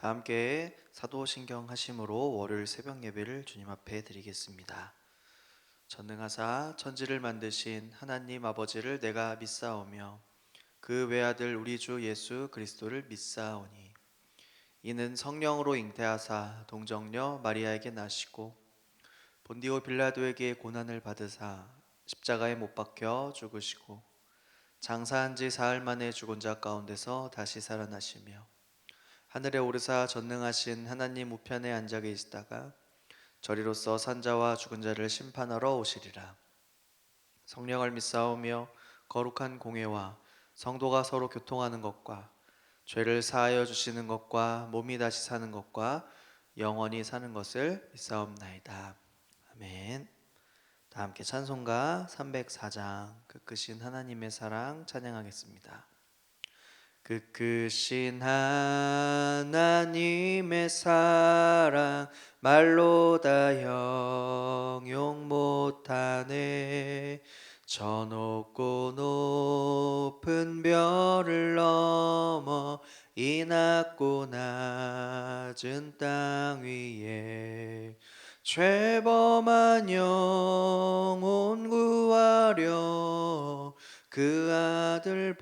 다 함께 사도신경 하심으로 월요일 새벽 예배를 주님 앞에 드리겠습니다. 전능하사 천지를 만드신 하나님 아버지를 내가 믿사오며 그 외아들 우리 주 예수 그리스도를 믿사오니 이는 성령으로 잉태하사 동정녀 마리아에게 나시고 본디오 빌라도에게 고난을 받으사 십자가에 못 박혀 죽으시고 장사한 지 사흘 만에 죽은 자 가운데서 다시 살아나시며 하늘에 오르사 전능하신 하나님 우편에 앉아 계시다가 저리로서 산자와 죽은 자를 심판하러 오시리라. 성령을 믿사오며 거룩한 공회와 성도가 서로 교통하는 것과 죄를 사하여 주시는 것과 몸이 다시 사는 것과 영원히 사는 것을 믿사옵나이다. 아멘. 다 함께 찬송가 304장 그 크신 하나님의 사랑 찬양하겠습니다. 그 크신 하나님의 사랑 말로 다 형용 못하네. 저 높고 높은 별을 넘어 이 낮고 낮은 땅 위에 죄범한 영혼 구하려 그 아들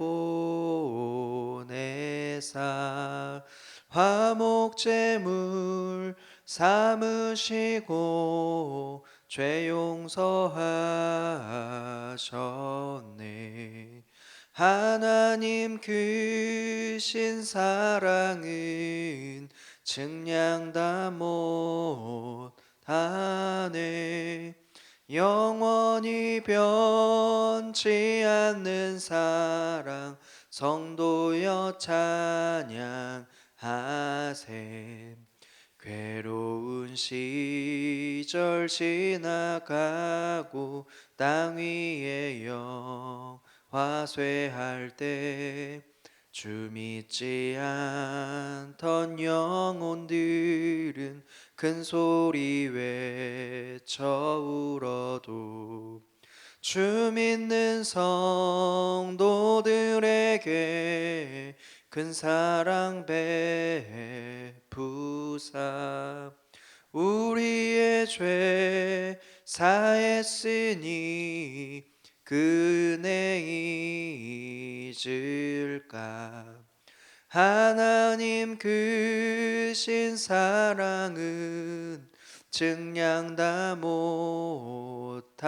보내사 화목제물 삼으시고 죄 용서하셨네. 하나님 크신 사랑은 증량 다 못하네. 영원히 변치 않는 사랑 성도여 찬양하세. 괴로운 시절 지나가고 땅 위에 영화쇠할 때 주 믿지 않던 영혼들은 큰 소리 외쳐 울어도 주 믿는 성도들에게 큰 사랑 베푸사 우리의 죄 사했으니 그 은혜 잊을까. 하나님 크신 사랑은 증량 다 못하네.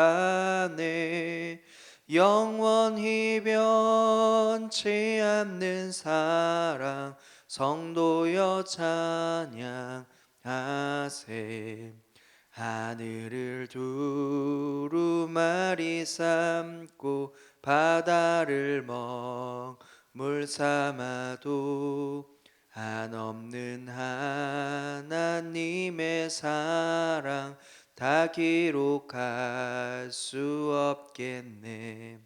영원히 변치 않는 사랑 성도여 찬양하세. 하늘을 두루마리 삼고 바다를 먹물 삼아도 한없는 하나님의 사랑 다 기록할 수 없겠네.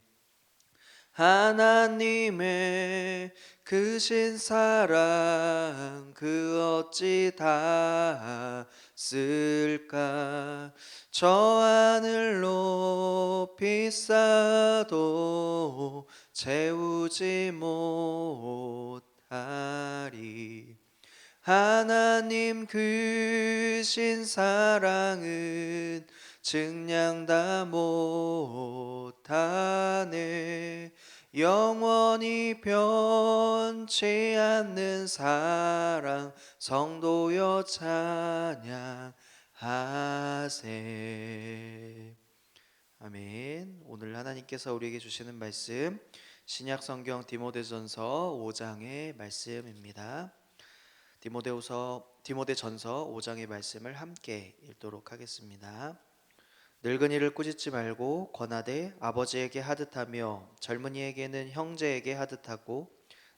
하나님의 크신 사랑 그 어찌 다 쓸까. 저 하늘 높이 쌓아도 채우지 못하리. 하나님 크신 사랑은 증량 다 못하네. 영원히 변치 않는 사랑 성도여 찬양하세. 아멘. 오늘 하나님께서 우리에게 주시는 말씀 신약 성경 디모데전서 5장의 말씀입니다. 디모데전서 5장의 말씀을 함께 읽도록 하겠습니다. 늙은이를 꾸짖지 말고 권하되 아버지에게 하듯하며 젊은이에게는 형제에게 하듯하고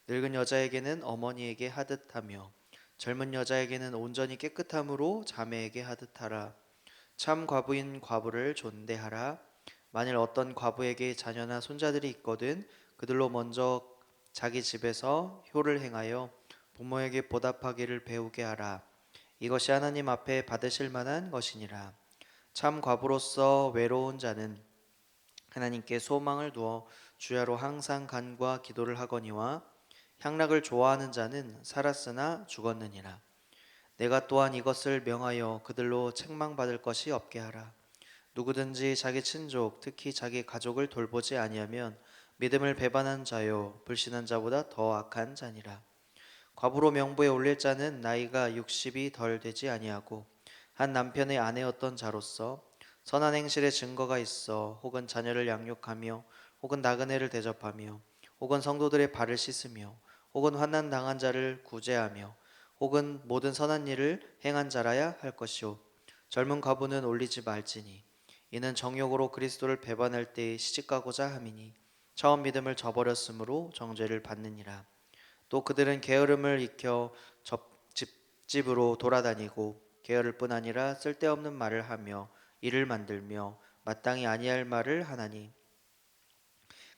늙은 여자에게는 어머니에게 하듯하며 젊은 여자에게는 온전히 깨끗함으로 자매에게 하듯하라. 참 과부인 과부를 존대하라. 만일 어떤 과부에게 자녀나 손자들이 있거든 그들로 먼저 자기 집에서 효를 행하여 부모에게 보답하기를 배우게 하라. 이것이 하나님 앞에 받으실 만한 것이니라. 참 과부로서 외로운 자는 하나님께 소망을 두어 주야로 항상 간구와 기도를 하거니와 향락을 좋아하는 자는 살았으나 죽었느니라. 내가 또한 이것을 명하여 그들로 책망받을 것이 없게 하라. 누구든지 자기 친족, 특히 자기 가족을 돌보지 아니하면 믿음을 배반한 자요 불신한 자보다 더 악한 자니라. 과부로 명부에 올릴 자는 나이가 60이 덜 되지 아니하고 한 남편의 아내였던 자로서 선한 행실의 증거가 있어 혹은 자녀를 양육하며 혹은 나그네를 대접하며 혹은 성도들의 발을 씻으며 혹은 환난 당한 자를 구제하며 혹은 모든 선한 일을 행한 자라야 할 것이요 젊은 과부는 올리지 말지니 이는 정욕으로 그리스도를 배반할 때에 시집가고자 함이니 처음 믿음을 저버렸으므로 정죄를 받느니라. 또 그들은 게으름을 익혀 집집으로 돌아다니고 게으를 뿐 아니라 쓸데없는 말을 하며 일을 만들며 마땅히 아니할 말을 하나니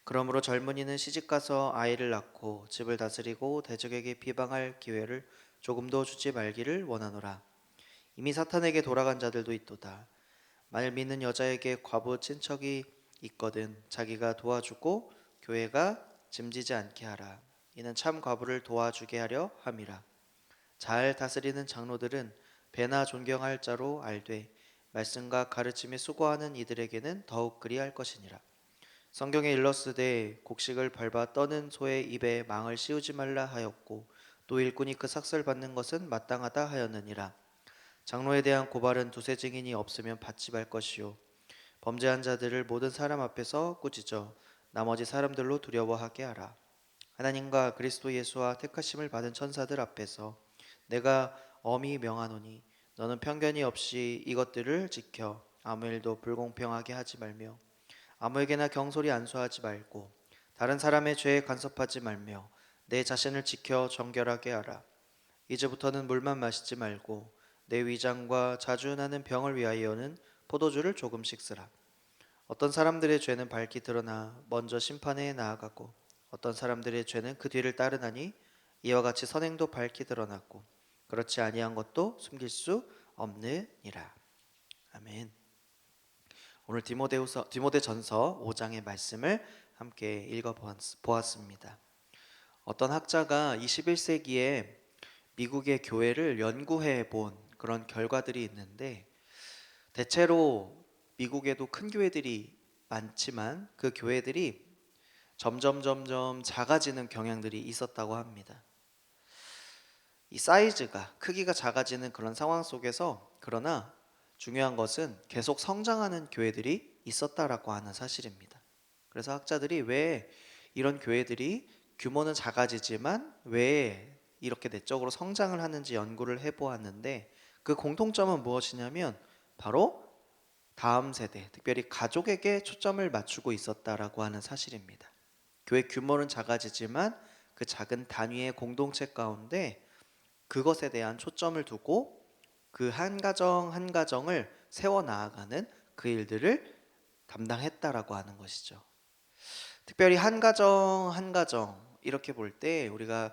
그러므로 젊은이는 시집가서 아이를 낳고 집을 다스리고 대적에게 비방할 기회를 조금도 주지 말기를 원하노라. 이미 사탄에게 돌아간 자들도 있도다. 만일 믿는 여자에게 과부 친척이 있거든 자기가 도와주고 교회가 짐지지 않게 하라. 이는 참 과부를 도와주게 하려 함이라. 잘 다스리는 장로들은 배나 존경할 자로 알되 말씀과 가르침에 수고하는 이들에게는 더욱 그리할 것이니라. 성경에 일렀으되 곡식을 밟아 떠는 소의 입에 망을 씌우지 말라 하였고 또 일꾼이 그 삭슬 받는 것은 마땅하다 하였느니라. 장로에 대한 고발은 두세 증인이 없으면 받지 말 것이요 범죄한 자들을 모든 사람 앞에서 꾸짖어 나머지 사람들로 두려워하게 하라. 하나님과 그리스도 예수와 택하심을 받은 천사들 앞에서 내가 엄히 명하노니 너는 편견이 없이 이것들을 지켜 아무 일도 불공평하게 하지 말며 아무에게나 경솔히 안수하지 말고 다른 사람의 죄에 간섭하지 말며 내 자신을 지켜 정결하게 하라. 이제부터는 물만 마시지 말고 내 위장과 자주 나는 병을 위하여는 포도주를 조금씩 쓰라. 어떤 사람들의 죄는 밝히 드러나 먼저 심판에 나아가고 어떤 사람들의 죄는 그 뒤를 따르나니 이와 같이 선행도 밝히 드러났고 그렇지 아니한 것도 숨길 수 없느니라. 아멘. 오늘 디모데전서 5장의 말씀을 함께 읽어 보았습니다. 어떤 학자가 21세기에 미국의 교회를 연구해 본 그런 결과들이 있는데 대체로 미국에도 큰 교회들이 많지만 그 교회들이 점점 작아지는 경향들이 있었다고 합니다. 이 사이즈가 크기가 작아지는 그런 상황 속에서 그러나 중요한 것은 계속 성장하는 교회들이 있었다라고 하는 사실입니다. 그래서 학자들이 왜 이런 교회들이 규모는 작아지지만 왜 이렇게 내적으로 성장을 하는지 연구를 해보았는데 그 공통점은 무엇이냐면 바로 다음 세대, 특별히 가족에게 초점을 맞추고 있었다라고 하는 사실입니다. 교회 규모는 작아지지만 그 작은 단위의 공동체 가운데 그것에 대한 초점을 두고 그 한 가정 한 가정을 세워 나아가는 그 일들을 담당했다라고 하는 것이죠. 특별히 한 가정 한 가정 이렇게 볼 때 우리가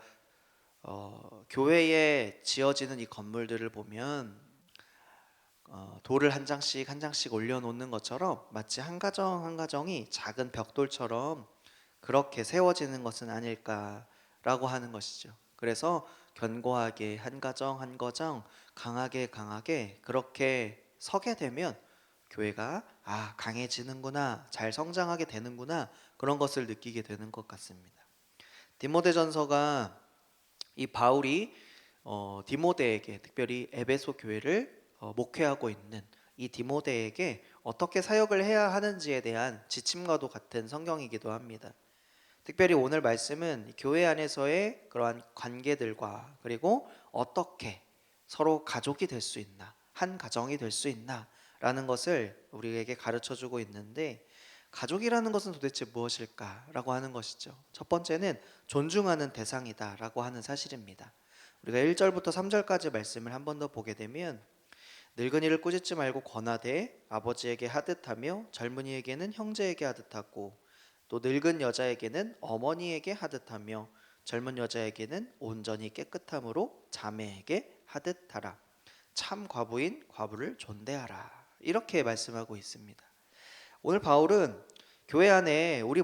교회에 지어지는 이 건물들을 보면 돌을 한 장씩 한 장씩 올려놓는 것처럼 마치 한 가정 한 가정이 작은 벽돌처럼 그렇게 세워지는 것은 아닐까라고 하는 것이죠. 그래서 견고하게 한 가정 한 가정 강하게 그렇게 서게 되면 교회가 강해지는구나, 잘 성장하게 되는구나 그런 것을 느끼게 되는 것 같습니다. 디모데전서가 이 바울이 디모데에게 특별히 에베소 교회를 목회하고 있는 이 디모데에게 어떻게 사역을 해야 하는지에 대한 지침과도 같은 성경이기도 합니다. 특별히 오늘 말씀은 교회 안에서의 그러한 관계들과 그리고 어떻게 서로 가족이 될 수 있나, 한 가정이 될 수 있나 라는 것을 우리에게 가르쳐 주고 있는데 가족이라는 것은 도대체 무엇일까라고 하는 것이죠. 첫 번째는 존중하는 대상이다라고 하는 사실입니다. 우리가 1절부터 3절까지 말씀을 한 번 더 보게 되면 늙은이를 꾸짖지 말고 권하되 아버지에게 하듯하며 젊은이에게는 형제에게 하듯하고 또 늙은 여자에게는 어머니에게 하듯하며 젊은 여자에게는 온전히 깨끗함으로 자매에게 하듯하라. 참 과부인 과부를 존대하라. 이렇게 말씀하고 있습니다. 오늘 바울은 교회 안에 우리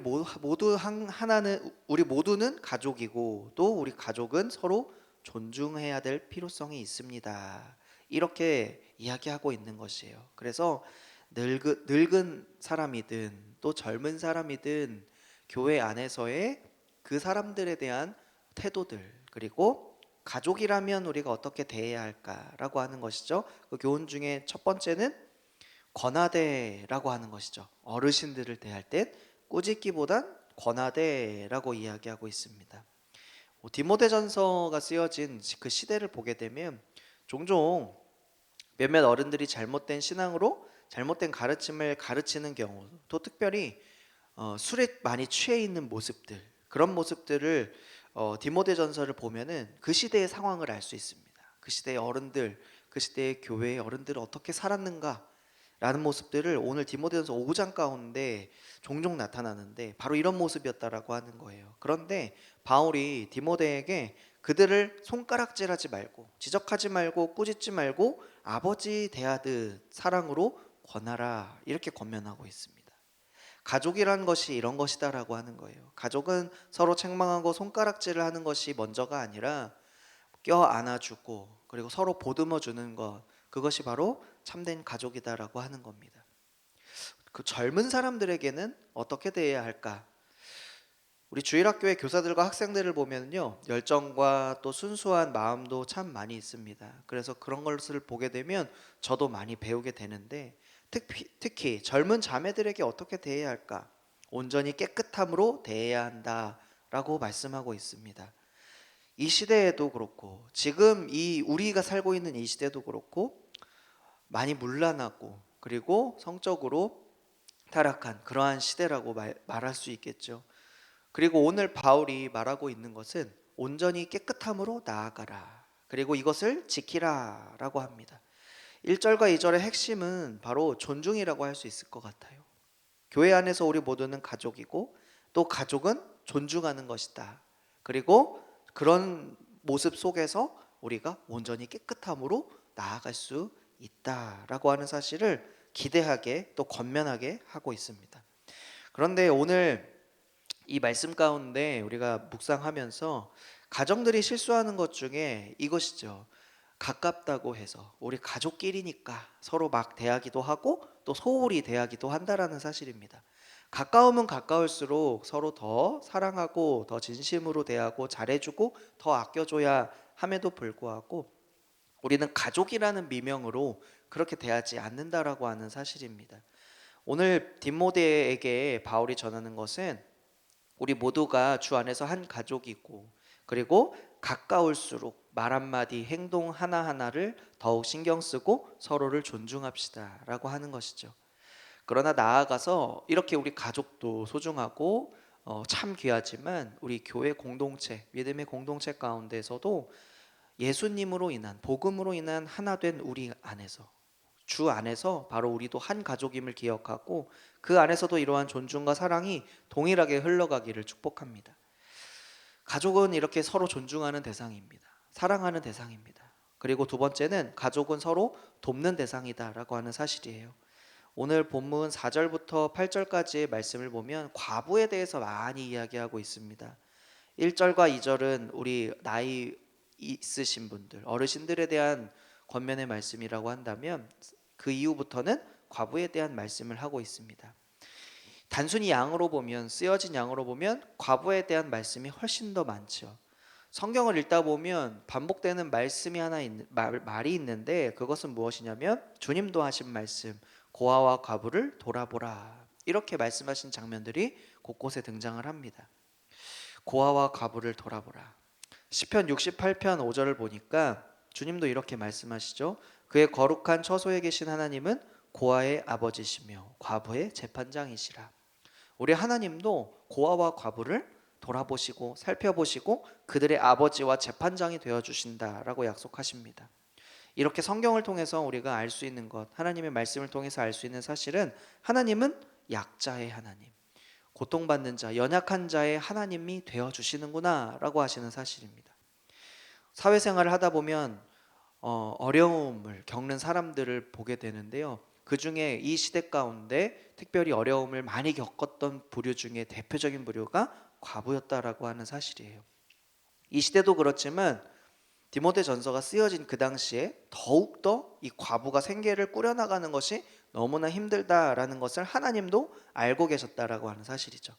모두는 가족이고 또 우리 가족은 서로 존중해야 될 필요성이 있습니다. 이렇게 이야기하고 있는 것이에요. 그래서 늙은 사람이든 또 젊은 사람이든 교회 안에서의 그 사람들에 대한 태도들, 그리고 가족이라면 우리가 어떻게 대해야 할까라고 하는 것이죠. 그 교훈 중에 첫 번째는 권하되라고 하는 것이죠. 어르신들을 대할 땐 꾸짖기보단 권하되라고 이야기하고 있습니다. 디모데전서가 쓰여진 그 시대를 보게 되면 종종 몇몇 어른들이 잘못된 신앙으로 잘못된 가르침을 가르치는 경우, 또 특별히 술에 많이 취해 있는 모습들, 그런 모습들을 디모데전서를 보면은 그 시대의 상황을 알 수 있습니다. 그 시대의 어른들, 그 시대의 교회의 어른들은 어떻게 살았는가 라는 모습들을 오늘 디모데전서 5장 가운데 종종 나타나는데 바로 이런 모습이었다라고 하는 거예요. 그런데 바울이 디모데에게 그들을 손가락질하지 말고 지적하지 말고 꾸짖지 말고 아버지 대하듯 사랑으로 권하라, 이렇게 권면하고 있습니다. 가족이라는 것이 이런 것이다라고 하는 거예요. 가족은 서로 책망하고 손가락질을 하는 것이 먼저가 아니라 껴 안아주고 그리고 서로 보듬어 주는 것, 그것이 바로 참된 가족이다라고 하는 겁니다. 그 젊은 사람들에게는 어떻게 대해야 할까? 우리 주일학교의 교사들과 학생들을 보면요, 열정과 또 순수한 마음도 참 많이 있습니다. 그래서 그런 것을 보게 되면 저도 많이 배우게 되는데, 특히 젊은 자매들에게 어떻게 대해야 할까? 온전히 깨끗함으로 대해야 한다라고 말씀하고 있습니다. 이 시대에도 그렇고 지금 이 우리가 살고 있는 이 시대도 그렇고 많이 문란하고 그리고 성적으로 타락한 그러한 시대라고 말할 수 있겠죠. 그리고 오늘 바울이 말하고 있는 것은 온전히 깨끗함으로 나아가라, 그리고 이것을 지키라 라고 합니다. 1절과 2절의 핵심은 바로 존중이라고 할 수 있을 것 같아요. 교회 안에서 우리 모두는 가족이고 또 가족은 존중하는 것이다. 그리고 그런 모습 속에서 우리가 온전히 깨끗함으로 나아갈 수 있다라고 하는 사실을 기대하게 또 권면하게 하고 있습니다. 그런데 오늘 이 말씀 가운데 우리가 묵상하면서 가정들이 실수하는 것 중에 이것이죠. 가깝다고 해서 우리 가족끼리니까 서로 막 대하기도 하고 또 소홀히 대하기도 한다라는 사실입니다. 가까우면 가까울수록 서로 더 사랑하고 더 진심으로 대하고 잘해주고 더 아껴줘야 함에도 불구하고 우리는 가족이라는 미명으로 그렇게 대하지 않는다라고 하는 사실입니다. 오늘 디모데에게 바울이 전하는 것은 우리 모두가 주 안에서 한 가족이고 그리고 가까울수록 말 한마디 행동 하나하나를 더욱 신경 쓰고 서로를 존중합시다라고 하는 것이죠. 그러나 나아가서 이렇게 우리 가족도 소중하고 참 귀하지만 우리 교회 공동체, 믿음의 공동체 가운데서도 예수님으로 인한 복음으로 인한 하나 된 우리 안에서 주 안에서 바로 우리도 한 가족임을 기억하고 그 안에서도 이러한 존중과 사랑이 동일하게 흘러가기를 축복합니다. 가족은 이렇게 서로 존중하는 대상입니다. 사랑하는 대상입니다. 그리고 두 번째는 가족은 서로 돕는 대상이다라고 하는 사실이에요. 오늘 본문 4절부터 8절까지의 말씀을 보면 과부에 대해서 많이 이야기하고 있습니다. 1절과 2절은 우리 나이 있으신 분들, 어르신들에 대한 권면의 말씀이라고 한다면 그 이후부터는 과부에 대한 말씀을 하고 있습니다. 단순히 양으로 보면, 쓰여진 양으로 보면 과부에 대한 말씀이 훨씬 더 많죠. 성경을 읽다 보면 반복되는 말씀이 말이 있는데 그것은 무엇이냐면 주님도 하신 말씀, 고아와 과부를 돌아보라, 이렇게 말씀하신 장면들이 곳곳에 등장을 합니다. 고아와 과부를 돌아보라. 시편 68편 5절을 보니까 주님도 이렇게 말씀하시죠. 그의 거룩한 처소에 계신 하나님은 고아의 아버지시며 과부의 재판장이시라. 우리 하나님도 고아와 과부를 돌아보시고 살펴보시고 그들의 아버지와 재판장이 되어주신다라고 약속하십니다. 이렇게 성경을 통해서 우리가 알 수 있는 것, 하나님의 말씀을 통해서 알 수 있는 사실은 하나님은 약자의 하나님, 고통받는 자, 연약한 자의 하나님이 되어주시는구나 라고 하시는 사실입니다. 사회생활을 하다 보면 어려움을 겪는 사람들을 보게 되는데요. 그 중에 이 시대 가운데 특별히 어려움을 많이 겪었던 부류 중에 대표적인 부류가 과부였다라고 하는 사실이에요. 이 시대도 그렇지만 디모데전서가 쓰여진 그 당시에 더욱더 이 과부가 생계를 꾸려나가는 것이 너무나 힘들다라는 것을 하나님도 알고 계셨다라고 하는 사실이죠.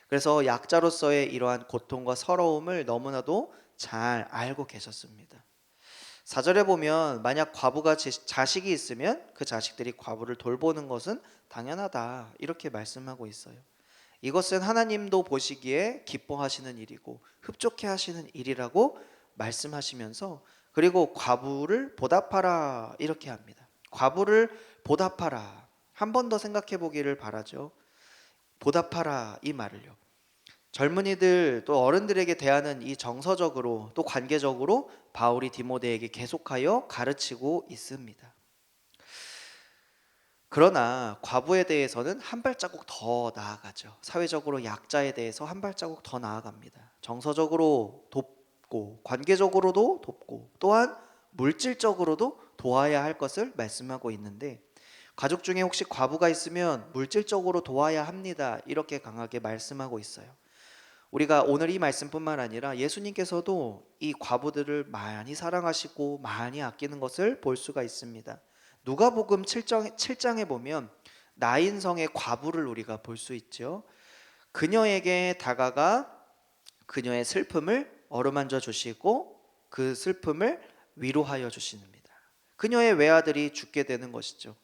그래서 약자로서의 이러한 고통과 서러움을 너무나도 잘 알고 계셨습니다. 4절에 보면 만약 과부가 자식이 있으면 그 자식들이 과부를 돌보는 것은 당연하다 이렇게 말씀하고 있어요. 이것은 하나님도 보시기에 기뻐하시는 일이고 흡족해 하시는 일이라고 말씀하시면서, 그리고 과부를 보답하라 이렇게 합니다. 과부를 보답하라. 한 번 더 생각해 보기를 바라죠. 보답하라 이 말을요. 젊은이들 또 어른들에게 대하는 이 정서적으로 또 관계적으로 바울이 디모데에게 계속하여 가르치고 있습니다. 그러나 과부에 대해서는 한 발자국 더 나아가죠. 사회적으로 약자에 대해서 한 발자국 더 나아갑니다. 정서적으로 돕고 관계적으로도 돕고 또한 물질적으로도 도와야 할 것을 말씀하고 있는데, 가족 중에 혹시 과부가 있으면 물질적으로 도와야 합니다 이렇게 강하게 말씀하고 있어요. 우리가 오늘 이 말씀뿐만 아니라 예수님께서도 이 과부들을 많이 사랑하시고 많이 아끼는 것을 볼 수가 있습니다. 누가복음 7장에 보면 나인성의 과부를 우리가 볼 수 있죠. 그녀에게 다가가 그녀의 슬픔을 어루만져 주시고 그 슬픔을 위로하여 주십니다. 그녀의 외아들이 죽게 되는 것이죠.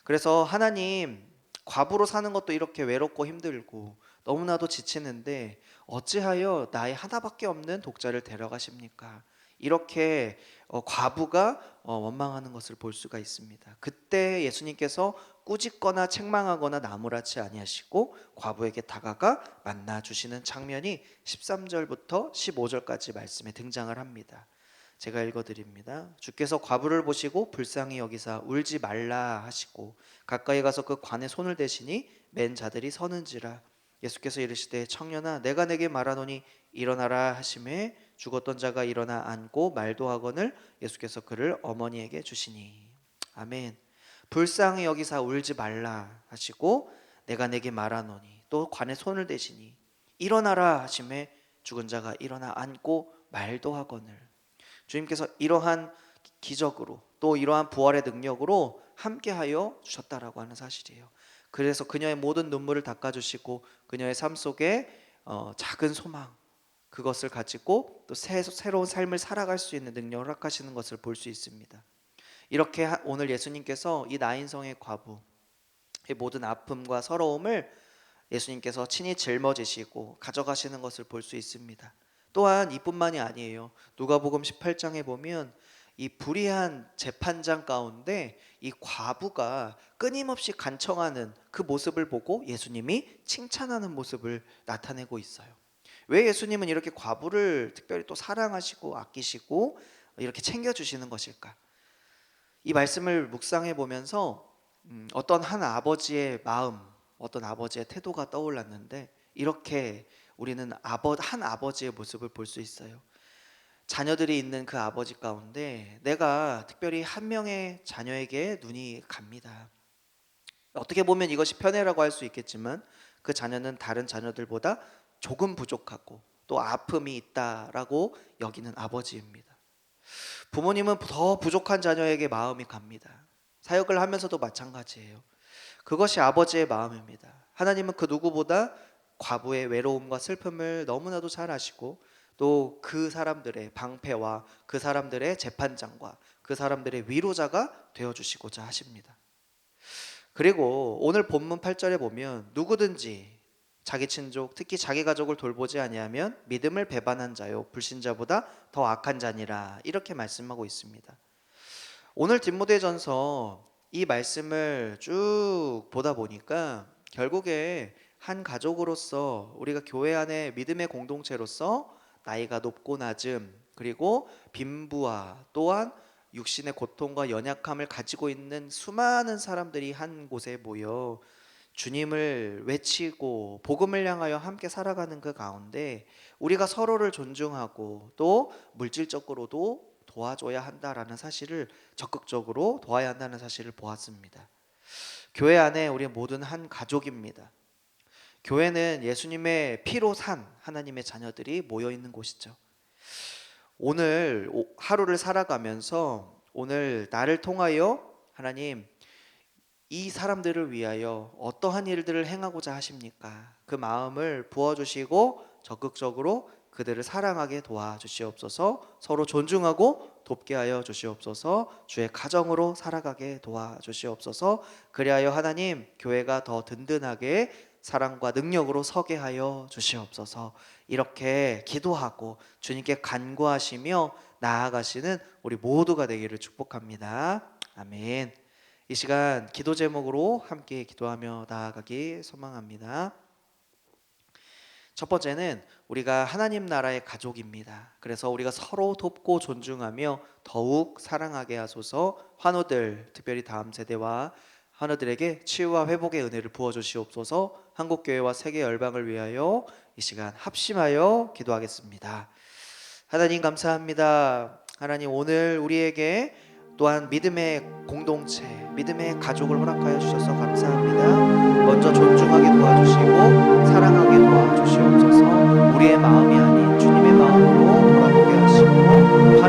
그래서 하나님, 과부로 사는 것도 이렇게 외롭고 힘들고 너무나도 지치는데 어찌하여 나의 하나밖에 없는 독자를 데려가십니까? 이렇게 과부가 원망하는 것을 볼 수가 있습니다. 그때 예수님께서 꾸짖거나 책망하거나 나무라지 아니하시고 과부에게 다가가 만나 주시는 장면이 13절부터 15절까지 말씀에 등장을 합니다. 제가 읽어드립니다. 주께서 과부를 보시고 불쌍히 여기사 울지 말라 하시고 가까이 가서 그 관에 손을 대시니 맨 자들이 서는지라. 예수께서 이르시되 청년아 내가 내게 말하노니 일어나라 하심에 죽었던 자가 일어나 앉고 말도 하거늘 예수께서 그를 어머니에게 주시니. 아멘. 불쌍히 여기사 울지 말라 하시고 내가 내게 말하노니, 또 관에 손을 대시니 일어나라 하심에 죽은 자가 일어나 앉고 말도 하거늘. 주님께서 이러한 기적으로 또 이러한 부활의 능력으로 함께하여 주셨다라고 하는 사실이에요. 그래서 그녀의 모든 눈물을 닦아주시고 그녀의 삶 속에 작은 소망, 그것을 가지고 또 새로운 삶을 살아갈 수 있는 능력을 허락하시는 것을 볼 수 있습니다. 이렇게 오늘 예수님께서 이 나인성의 과부의 모든 아픔과 서러움을 예수님께서 친히 짊어지시고 가져가시는 것을 볼 수 있습니다. 또한 이뿐만이 아니에요. 누가복음 18장에 보면 이 불의한 재판장 가운데 이 과부가 끊임없이 간청하는 그 모습을 보고 예수님이 칭찬하는 모습을 나타내고 있어요. 왜 예수님은 이렇게 과부를 특별히 또 사랑하시고 아끼시고 이렇게 챙겨주시는 것일까? 이 말씀을 묵상해 보면서 어떤 한 아버지의 마음, 어떤 아버지의 태도가 떠올랐는데, 이렇게 우리는 한 아버지의 모습을 볼 수 있어요. 자녀들이 있는 그 아버지 가운데 내가 특별히 한 명의 자녀에게 눈이 갑니다. 어떻게 보면 이것이 편애라고 할 수 있겠지만 그 자녀는 다른 자녀들보다 조금 부족하고 또 아픔이 있다라고 여기는 아버지입니다. 부모님은 더 부족한 자녀에게 마음이 갑니다. 사역을 하면서도 마찬가지예요. 그것이 아버지의 마음입니다. 하나님은 그 누구보다 과부의 외로움과 슬픔을 너무나도 잘 아시고 또 그 사람들의 방패와 그 사람들의 재판장과 그 사람들의 위로자가 되어주시고자 하십니다. 그리고 오늘 본문 8절에 보면 누구든지 자기 친족 특히 자기 가족을 돌보지 아니하면 믿음을 배반한 자요 불신자보다 더 악한 자니라 이렇게 말씀하고 있습니다. 오늘 디모데전서 이 말씀을 쭉 보다 보니까 결국에 한 가족으로서 우리가 교회 안에 믿음의 공동체로서 나이가 높고 낮음 그리고 빈부와 또한 육신의 고통과 연약함을 가지고 있는 수많은 사람들이 한 곳에 모여 주님을 외치고 복음을 향하여 함께 살아가는 그 가운데 우리가 서로를 존중하고 또 물질적으로도 도와줘야 한다라는 사실을, 적극적으로 도와야 한다는 사실을 보았습니다. 교회 안에 우리 모든 한 가족입니다. 교회는 예수님의 피로 산 하나님의 자녀들이 모여 있는 곳이죠. 오늘 하루를 살아가면서 오늘 나를 통하여 하나님 이 사람들을 위하여 어떠한 일들을 행하고자 하십니까? 그 마음을 부어주시고 적극적으로 그들을 사랑하게 도와주시옵소서. 서로 존중하고 돕게 하여 주시옵소서. 주의 가정으로 살아가게 도와주시옵소서. 그리하여 하나님 교회가 더 든든하게 사랑과 능력으로 서게 하여 주시옵소서. 이렇게 기도하고 주님께 간구하시며 나아가시는 우리 모두가 되기를 축복합니다. 아멘. 이 시간 기도 제목으로 함께 기도하며 나아가기 소망합니다. 첫 번째는 우리가 하나님 나라의 가족입니다. 그래서 우리가 서로 돕고 존중하며 더욱 사랑하게 하소서. 환우들, 특별히 다음 세대와 환우들에게 치유와 회복의 은혜를 부어주시옵소서. 한국교회와 세계 열방을 위하여 이 시간 합심하여 기도하겠습니다. 하나님 감사합니다. 하나님 오늘 우리에게 또한 믿음의 공동체, 믿음의 가족을 허락하여 주셔서 감사합니다. 먼저 존중하게 도와주시고 사랑하게 도와주시옵소서. 우리의 마음이 아닌 주님의 마음으로 돌아보게 하시고